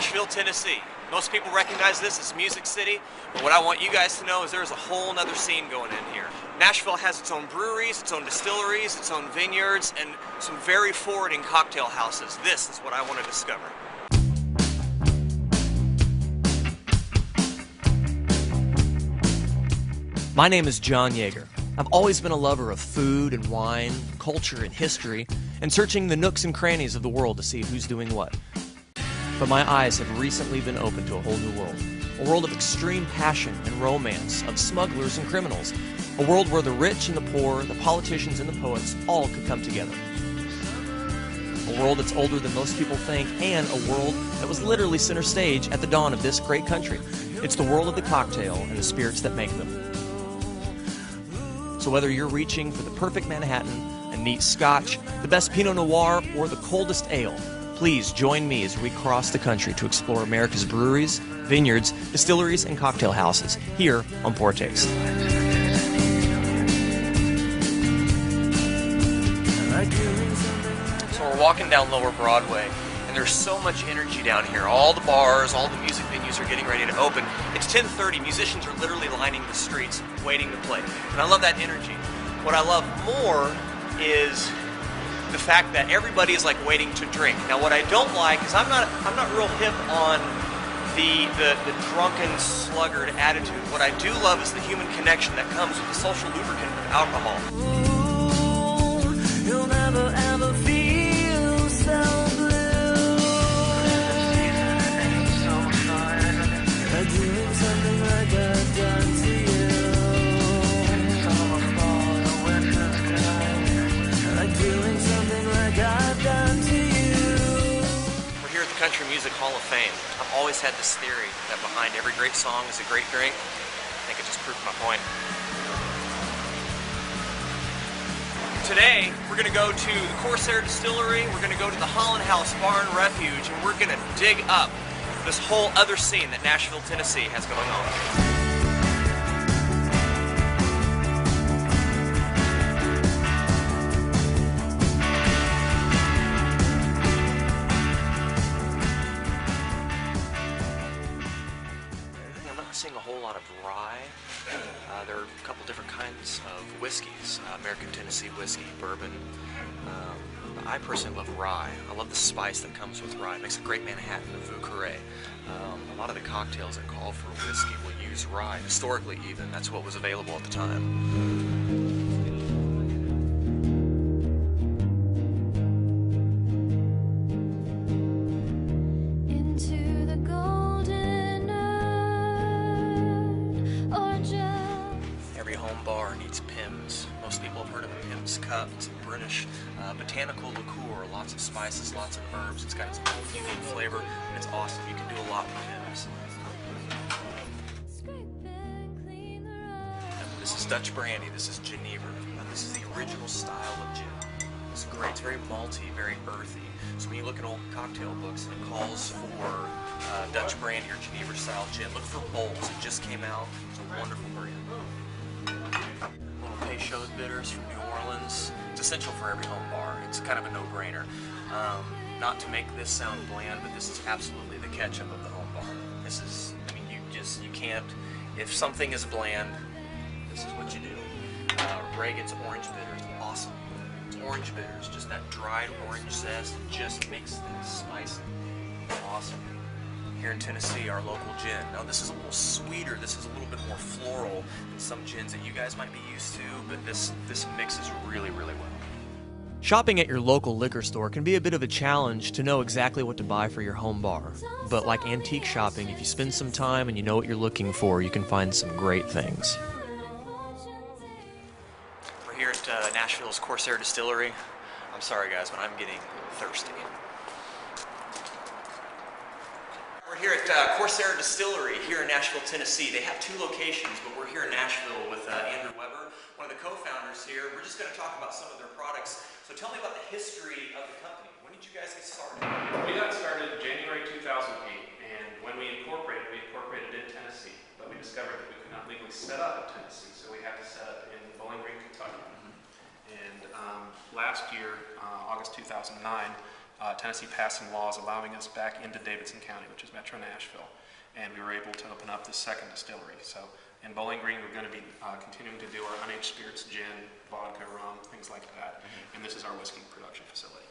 Nashville, Tennessee. Most people recognize this as Music City, but what I want you guys to know is there's a whole nother scene going in here. Nashville has its own breweries, its own distilleries, its own vineyards, and some very forwarding cocktail houses. This is what I want to discover. My name is John Yeager. I've always been a lover of food and wine, culture and history, and searching the nooks and crannies of the world to see who's doing what. But my eyes have recently been opened to a whole new world. A world of extreme passion and romance, of smugglers and criminals. A world where the rich and the poor, the politicians and the poets, all could come together. A world that's older than most people think, and a world that was literally center stage at the dawn of this great country. It's the world of the cocktail and the spirits that make them. So whether you're reaching for the perfect Manhattan, a neat scotch, the best Pinot Noir, or the coldest ale, please join me as we cross the country to explore America's breweries, vineyards, distilleries, and cocktail houses here on PourTASTE. So we're walking down Lower Broadway, and there's so much energy down here. All the bars, all the music venues are getting ready to open. It's 10:30. Musicians are literally lining the streets waiting to play. And I love that energy. What I love more is the fact that everybody is like waiting to drink. Now what I don't like is I'm not real hip on the drunken sluggard attitude. What I do love is the human connection that comes with the social lubricant of alcohol. Ooh, you'll never ever feel so blue. Doing something like I've done to you. Doing something like I've done to you. We're here at the Country Music Hall of Fame. I've always had this theory that behind every great song is a great drink. I think it just proved my point. Today, we're going to go to the Corsair Distillery, we're going to go to the Holland House Bar and Refuge, and we're going to dig up this whole other scene that Nashville, Tennessee has going on. Seeing a whole lot of rye. There are a couple different kinds of whiskeys, American Tennessee whiskey, bourbon. I personally love rye. I love the spice that comes with rye. It makes a great Manhattan, a Vieux Carré. A lot of the cocktails that call for whiskey will use rye. Historically even, that's what was available at the time. Bar needs Pimm's. Most people have heard of a Pimm's cup. It's a British botanical liqueur, lots of spices, lots of herbs. It's got its own unique flavor, and it's awesome. You can do a lot with Pimm's. This is Dutch brandy. This is Geneva. This is the original style of gin. It's great. It's very malty, very earthy. So when you look at old cocktail books and it calls for Dutch brandy or Geneva style gin, look for Beals. It just came out. It's a wonderful brand. Little Peychaud bitters from New Orleans. It's essential for every home bar. It's kind of a no-brainer. Not to make this sound bland, but this is absolutely the ketchup of the home bar. This is, I mean, you can't, if something is bland, this is what you do. Reagan's orange bitter is awesome. It's orange bitters, just that dried orange zest just makes things spicy. Awesome. Here in Tennessee, our local gin. Now this is a little sweeter, this is a little bit more floral than some gins that you guys might be used to, but this mixes really, really well. Shopping at your local liquor store can be a bit of a challenge to know exactly what to buy for your home bar. But like antique shopping, if you spend some time and you know what you're looking for, you can find some great things. We're here at Nashville's Corsair Distillery. I'm sorry guys, but I'm getting thirsty. We're here at Corsair Distillery here in Nashville, Tennessee. They have two locations, but we're here in Nashville with Andrew Weber, one of the co-founders here. We're just going to talk about some of their products. So tell me about the history of the company. When did you guys get started? We got started January 2008, and when we incorporated in Tennessee, but we discovered that we could not legally set up in Tennessee, so we had to set up in Bowling Green, Kentucky. And last year, August 2009, Tennessee passed some laws allowing us back into Davidson County, which is Metro Nashville, and we were able to open up the second distillery. So in Bowling Green, we're going to be continuing to do our unaged spirits, gin, vodka, rum, things like that, and this is our whiskey production facility.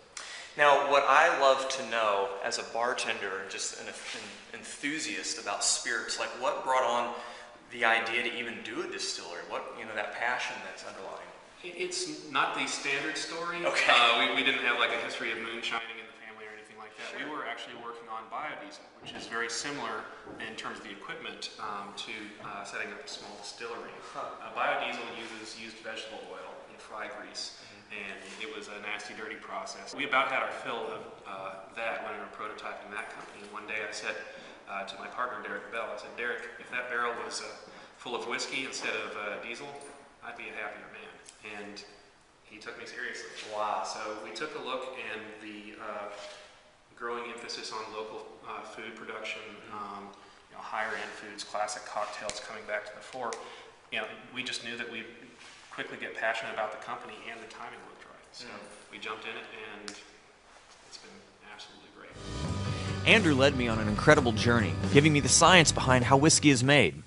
Now, what I love to know as a bartender and just an enthusiast about spirits, like what brought on the idea to even do a distillery? What, that passion that's underlying? It's not the standard story. Okay. We didn't have like a history of moonshining in the family or anything like that. Sure. We were actually working on biodiesel, which is very similar in terms of the equipment to setting up a small distillery. Biodiesel uses used vegetable oil and fry grease, and it was a nasty, dirty process. We about had our fill of that when we were prototyping that company. And one day I said to my partner, Derek Bell, I said, Derek, if that barrel was full of whiskey instead of diesel, I'd be a happier man. And he took me seriously. Wow. So we took a look, and the growing emphasis on local food production, higher end foods, classic cocktails coming back to the fore, we just knew that we'd quickly get passionate about the company, and the timing looked right. So we jumped in it, and it's been absolutely great. Andrew led me on an incredible journey, giving me the science behind how whiskey is made.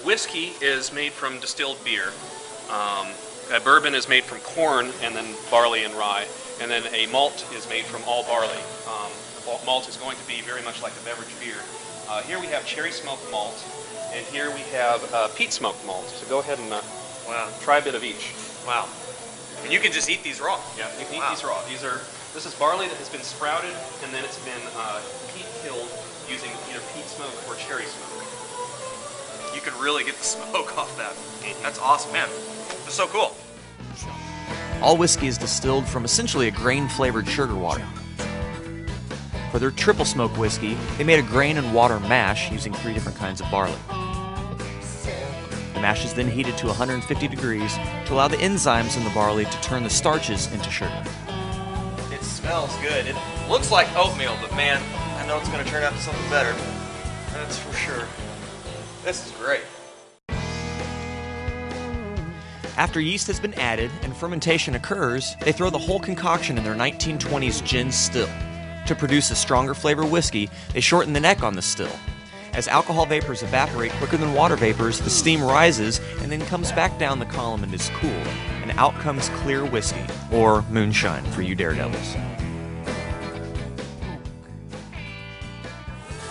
Whiskey is made from distilled beer. A bourbon is made from corn and then barley and rye, and then a malt is made from all barley. The malt is going to be very much like a beverage beer. Here we have cherry smoked malt, and here we have peat smoked malt. So go ahead and try a bit of each. Wow. And you can just eat these raw? Yeah, you can eat these raw. This is barley that has been sprouted, and then it's been peat killed using either peat smoke or cherry smoke. You can really get the smoke off that. That's awesome, man. That's so cool. All whiskey is distilled from essentially a grain-flavored sugar water. For their triple smoke whiskey, they made a grain and water mash using 3 different kinds of barley. The mash is then heated to 150 degrees to allow the enzymes in the barley to turn the starches into sugar. It smells good. It looks like oatmeal, but man, I know it's going to turn out to something better. That's for sure. This is great. After yeast has been added and fermentation occurs, they throw the whole concoction in their 1920s gin still. To produce a stronger flavor whiskey, they shorten the neck on the still. As alcohol vapors evaporate quicker than water vapors, the steam rises and then comes back down the column and is cooled, and out comes clear whiskey, or moonshine for you daredevils.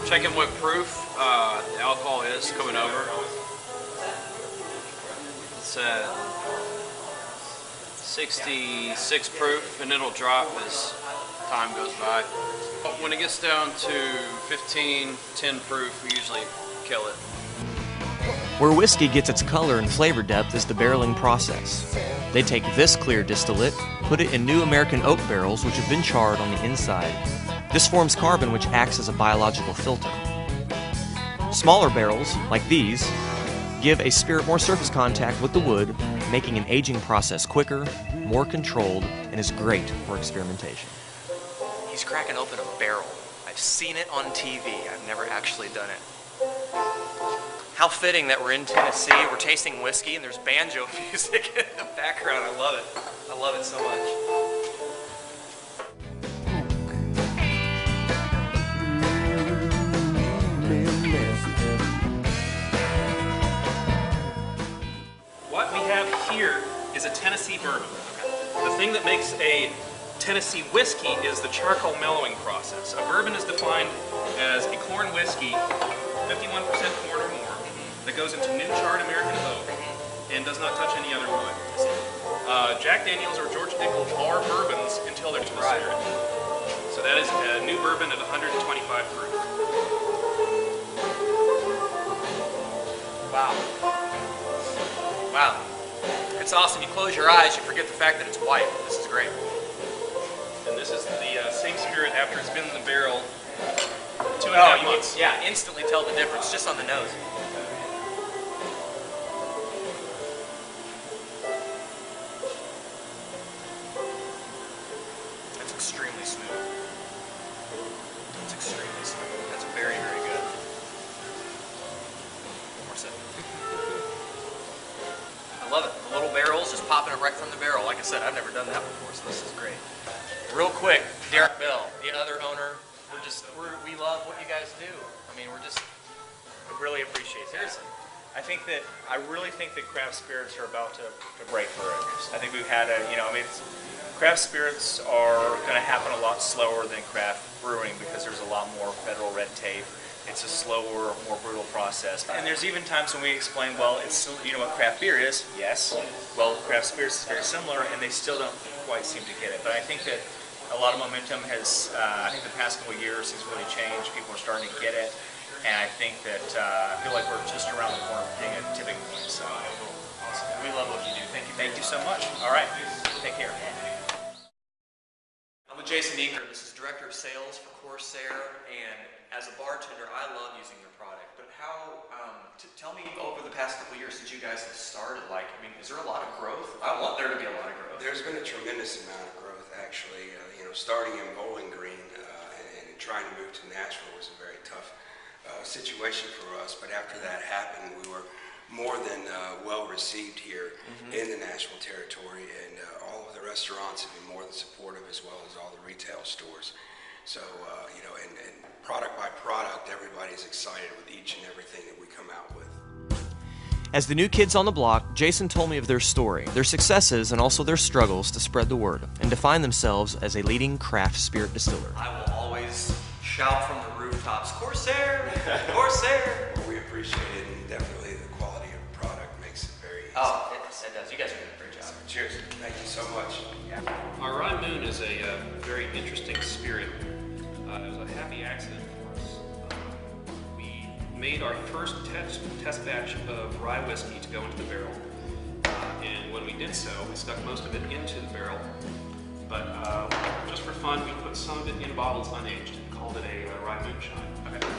Checking what proof the alcohol is coming over. It's 66 proof, and it'll drop as time goes by. When it gets down to 15, 10 proof, we usually kill it. Where whiskey gets its color and flavor depth is the barreling process. They take this clear distillate, put it in new American oak barrels which have been charred on the inside. This forms carbon which acts as a biological filter. Smaller barrels, like these, give a spirit more surface contact with the wood, making an aging process quicker, more controlled, and is great for experimentation. He's cracking open a barrel. I've seen it on TV. I've never actually done it. How fitting that we're in Tennessee, we're tasting whiskey, and there's banjo music in the background. I love it. I love it so much. What we have here is a Tennessee bourbon. The thing that makes a Tennessee whiskey is the charcoal mellowing process. A bourbon is defined as a corn whiskey, 51% corn or more, that goes into new charred American oak and does not touch any other wood. Jack Daniels or George Dickel are bourbons until they're to the spirit. So that is a new bourbon at 125 proof. Wow. Wow. It's awesome. You close your eyes, you forget the fact that it's white. This is great. And this is the same spirit after it's been in the barrel 2.5 months. Yeah, instantly tell the difference just on the nose. That's extremely smooth. That's extremely smooth. That's very, very good. One more sip. I love it. The little barrels just popping it right from the barrel. Like I said, I've never done that before, so this is great. Real quick, Derek Bell, the other owner. We love what you guys do. I mean, we really appreciate it. Seriously. I really think that craft spirits are about to break through. I think we've had craft spirits are going to happen a lot slower than craft brewing because there's a lot more federal red tape. It's a slower, more brutal process. And there's even times when we explain, well, it's you know what craft beer is? Yes. Well, craft spirits is very similar, and they still don't quite seem to get it. But I think that a lot of momentum has, I think the past couple of years has really changed. People are starting to get it. And I think that, I feel like we're just around the corner from being a tipping point. So, Awesome. We love what you do. Thank you. thank you so much. All right. Take care. I'm with John Yeager. This is Director of Sales for Corsair, and as a bartender, I love using your product. But how, tell me over the past couple of years since you guys have started, is there a lot of growth? I want there to be a lot of growth. There's been a tremendous amount of growth, actually. Starting in Bowling Green and trying to move to Nashville was a very tough situation for us. But after that happened, we were more than well received here in the Nashville territory, and all of the restaurants have been more than supportive, as well as all the retail stores. So, and product by product, everybody's excited with each and everything that we come out with. As the new kids on the block, Jason told me of their story, their successes, and also their struggles to spread the word and define themselves as a leading craft spirit distiller. I will always shout from the rooftops, Corsair! Corsair! Well, we appreciate it, and definitely the quality of the product makes it very easy. Oh, it does. You guys are doing a great job. Cheers. Thank you so much. Our Rye Moon is a very interesting spirit. It was a happy accident for us. We made our first test batch of rye whiskey to go into the barrel. And when we did so, we stuck most of it into the barrel. But just for fun, we put some of it in bottles unaged and called it a rye moonshine.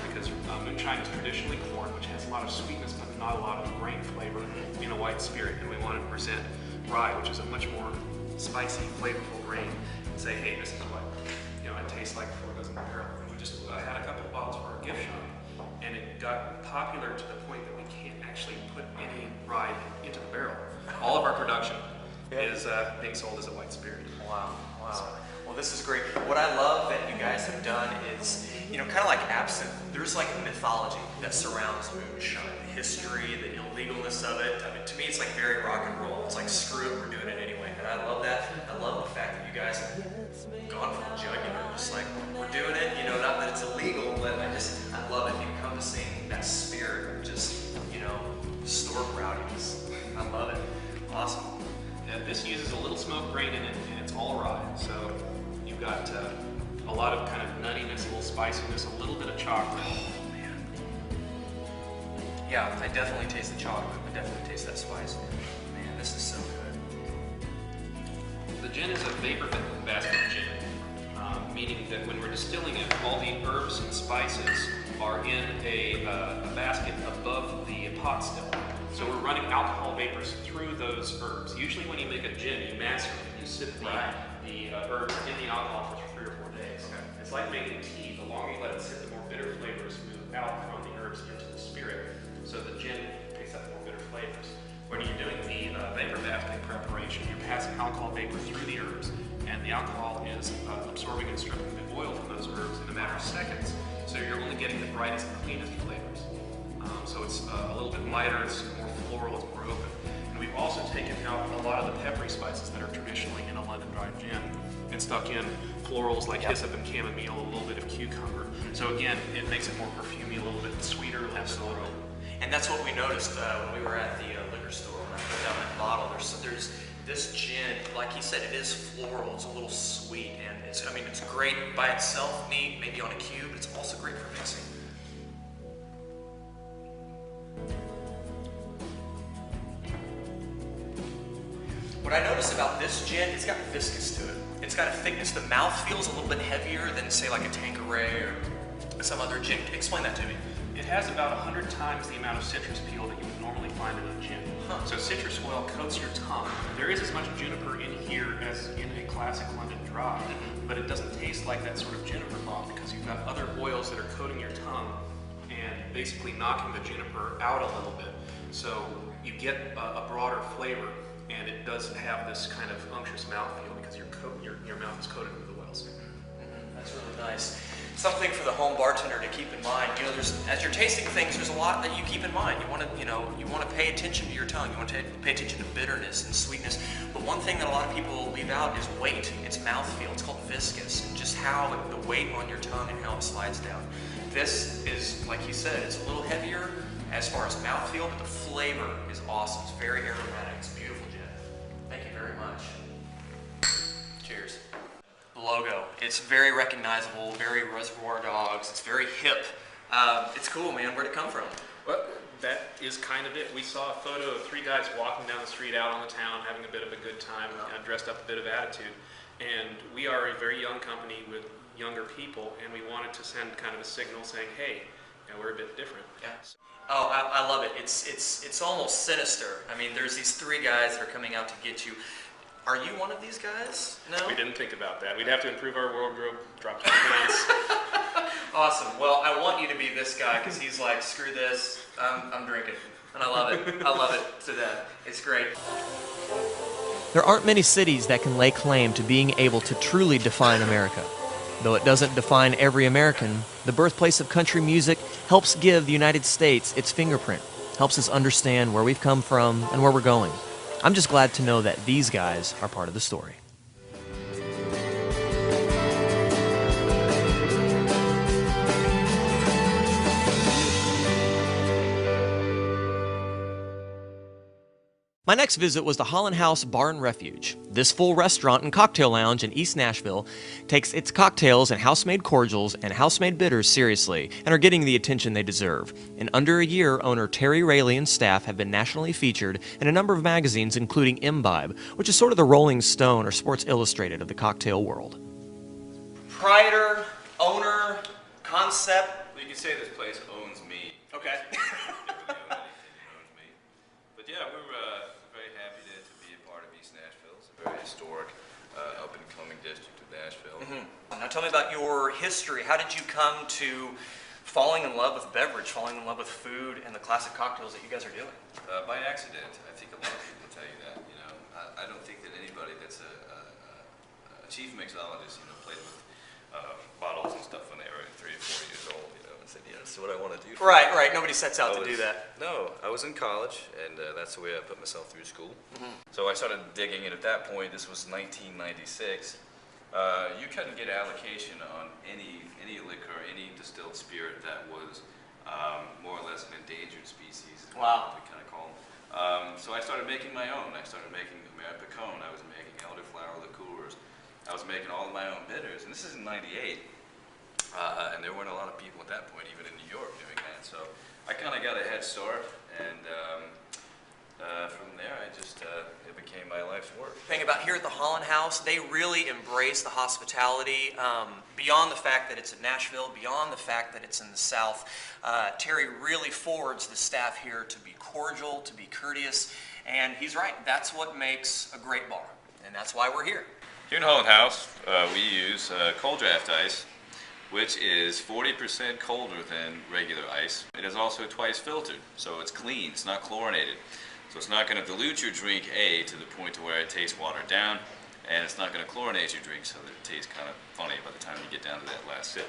Because moonshine is traditionally corn, which has a lot of sweetness but not a lot of grain flavor in a white spirit. And we wanted to present rye, which is a much more spicy, flavorful grain, and say, hey, this is what it tastes like before it goes in the barrel. And we just had a couple of bottles for our gift shop, and it got popular to the point that we can't actually put any rye into the barrel. All of our production is being sold as a white spirit. Wow. Well, this is great. What I love that you guys have done is, kind of like absinthe, there's like a mythology that surrounds moonshine, the history, the illegalness of it. I mean, to me, it's like very rock and roll. It's like, screw it, we're doing it anyway. And I love that. I love the fact that you guys have gone for the jugular, just like, we're doing it, not that it's illegal, but I love it. You come to sing that spirit of just, store rowdiness. I love it. Awesome. And this uses a little smoked grain in it, and it's all rye. So you've got a lot of kind of nuttiness, a little spiciness, a little bit of chocolate. Oh, man. Yeah, I definitely taste the chocolate. I definitely taste that spice. Man, this is so good. The gin is a vapor basket gin, meaning that when we're distilling it, all the herbs and spices are in a basket above the pot still. So we're running alcohol vapors through those herbs. Usually when you make a gin, you macer it. You sip the herbs in the alcohol for 3 or 4 days. It's like making tea. The longer you let it sit, the more bitter flavors move out from the herbs into the spirit. So the gin picks up more bitter flavors. When you're doing the vapor basket preparation, you're passing alcohol vapor through the herbs, and the alcohol is absorbing and stripping the oil from those herbs in a matter of seconds. So you're only getting the brightest and cleanest flavors. So it's a little bit lighter, it's more floral, it's more open. And we've also taken out a lot of the peppery spices that are traditionally in a London dry gin and stuck in florals like hyssop and chamomile, a little bit of cucumber. So again, it makes it more perfumey, a little bit sweeter, less floral. And that's what we noticed when we were at the liquor store. When I put down that bottle, there's this gin, like he said, it is floral, it's a little sweet, and it's great by itself, neat, maybe on a cube, but it's also great for mixing. What I noticed about this gin, it's got viscous to it. It's got a thickness. The mouth feels a little bit heavier than, say, like a Tanqueray or some other gin. Explain that to me. It has about 100 times the amount of citrus peel that you would normally find in a gin. So citrus oil coats your tongue. There is as much juniper in here as in a classic London dry, but it doesn't taste like that sort of juniper bomb because you've got other oils that are coating your tongue and basically knocking the juniper out a little bit. So you get a broader flavor, and it does have this kind of unctuous mouthfeel because your mouth is coated with the oils. That's really nice. Something for the home bartender to keep in mind. You know, as you're tasting things, there's a lot that you keep in mind. You want to pay attention to your tongue. You want to pay attention to bitterness and sweetness. But one thing that a lot of people leave out is weight. It's mouthfeel. It's called viscous, and just how the weight on your tongue and how it slides down. This is, like you said, it's a little heavier as far as mouthfeel, but the flavor is awesome. It's very aromatic. It's beautiful, Jen. Thank you very much. Cheers. Logo. It's very recognizable, very Reservoir Dogs. It's very hip. It's cool, man. Where'd it come from? Well, that is kind of it. We saw a photo of 3 guys walking down the street out on the town, having a bit of a good time, dressed up a bit of attitude. And we are a very young company with younger people, and we wanted to send kind of a signal saying, hey, you know, we're a bit different. Yeah. Oh, I love it. It's almost sinister. I mean, there's these 3 guys that are coming out to get you. Are you one of these guys? No? We didn't think about that. We'd have to improve our wardrobe, drop 20 pounds. Awesome. Well, I want you to be this guy because he's like, screw this, I'm drinking. And I love it. I love it to death. It's great. There aren't many cities that can lay claim to being able to truly define America. Though it doesn't define every American, the birthplace of country music helps give the United States its fingerprint, helps us understand where we've come from and where we're going. I'm just glad to know that these guys are part of the story. My next visit was the Holland House Bar and Refuge. This full restaurant and cocktail lounge in East Nashville takes its cocktails and house-made cordials and house-made bitters seriously and are getting the attention they deserve. In under a year, owner Terry Rayleigh and staff have been nationally featured in a number of magazines, including Imbibe, which is sort of the Rolling Stone or Sports Illustrated of the cocktail world. Proprietor, owner, concept. Well, you can say this place owns me. Okay. Yeah, we're very happy to be a part of East Nashville. It's a very historic, up-and-coming district of Nashville. Now tell me about your history. How did you come to falling in love with beverage, falling in love with food, and the classic cocktails that you guys are doing? By accident. I think a lot of people tell you that. You know, I don't think that anybody that's a chief mixologist, you know, played with bottles and stuff when they were 3 or 4 years old. You know, and said, yeah, that's what I want to do. Right. Nobody sets out to do that. No, I was in college, and that's the way I put myself through school. So I started digging, and at that point, this was 1996. You couldn't get allocation on any liquor, any distilled spirit that was more or less an endangered species. Wow. We kind of call them. So I started making my own. I started making Ameripicon. I was making elderflower liqueurs. I was making all of my own bitters, and this is in '98. And there weren't a lot of people at that point, even in New York, doing that. So I kind of got a head start, and from there, it became my life's work. The thing about here at the Holland House, they really embrace the hospitality beyond the fact that it's in Nashville, beyond the fact that it's in the South. Terry really forwards the staff here to be cordial, to be courteous, and he's right. That's what makes a great bar, and that's why we're here. Here in Holland House, we use cold draft ice, which is 40% colder than regular ice. It is also twice filtered, so it's clean, it's not chlorinated. So it's not going to dilute your drink, to the point to where it tastes watered down, and it's not going to chlorinate your drink so that it tastes kind of funny by the time you get down to that last sip.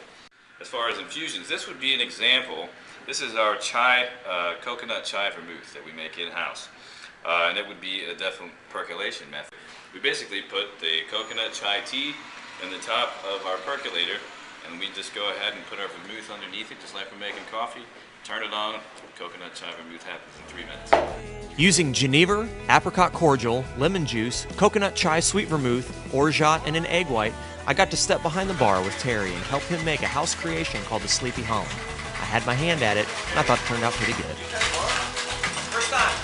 As far as infusions, this would be an example. This is our chai, coconut chai vermouth that we make in-house. And it would be a definite percolation method. We basically put the coconut chai tea in the top of our percolator, and we just go ahead and put our vermouth underneath it, just like we're making coffee. Turn it on, coconut chai vermouth happens in 3 minutes. Using Geneva, apricot cordial, lemon juice, coconut chai sweet vermouth, orgeat, and an egg white, I got to step behind the bar with Terry and help him make a house creation called the Sleepy Holland. I had my hand at it, and I thought it turned out pretty good. First time.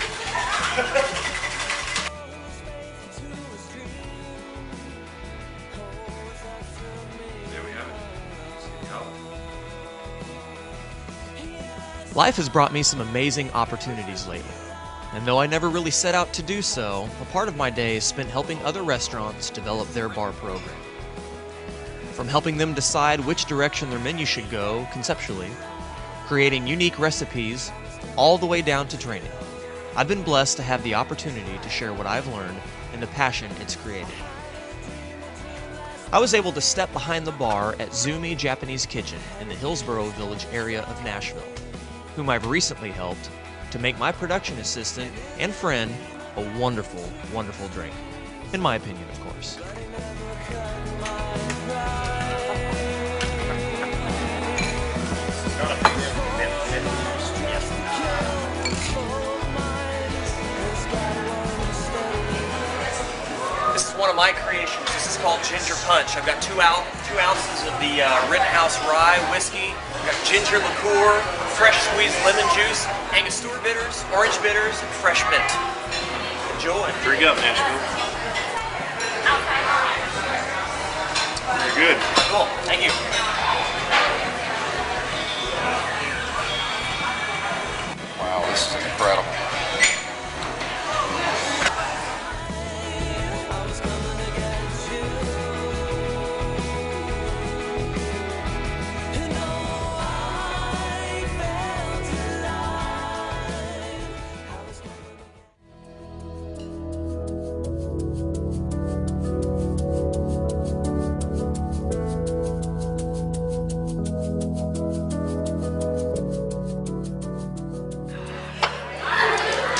Life has brought me some amazing opportunities lately, and though I never really set out to do so, a part of my day is spent helping other restaurants develop their bar program. From helping them decide which direction their menu should go conceptually, creating unique recipes, all the way down to training. I've been blessed to have the opportunity to share what I've learned and the passion it's created. I was able to step behind the bar at Zumi Japanese Kitchen in the Hillsborough Village area of Nashville, whom I've recently helped to make my production assistant and friend a wonderful, wonderful drink. In my opinion, of course. This is one of my creations. This is called Ginger Punch. I've got 2 ounces of the Rittenhouse Rye whiskey. I've got ginger liqueur, fresh squeezed lemon juice, Angostura bitters, orange bitters, and fresh mint. Enjoy. Drink up, Nashville. Very good. Cool. Thank you. Wow, this is incredible.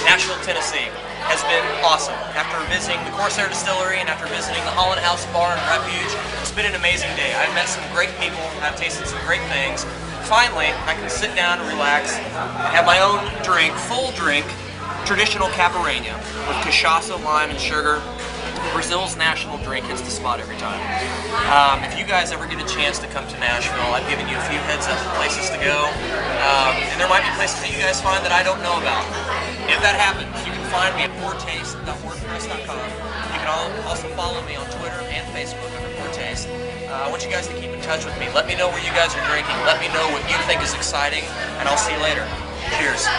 Nashville, Tennessee has been awesome. After visiting the Corsair Distillery and after visiting the Holland House Bar and Refuge, it's been an amazing day. I've met some great people, I've tasted some great things. Finally, I can sit down and relax and have my own drink, full drink, traditional Caparina with cachaça, lime, and sugar. Brazil's national drink hits the spot every time. If you guys ever get a chance to come to Nashville, I've given you a few heads up of places to go, and there might be places that you guys find that I don't know about. If that happens, you can find me at PourTASTE.wordpress.com. You can also follow me on Twitter and Facebook under PourTASTE. I want you guys to keep in touch with me. Let me know what you guys are drinking. Let me know what you think is exciting, and I'll see you later. Cheers.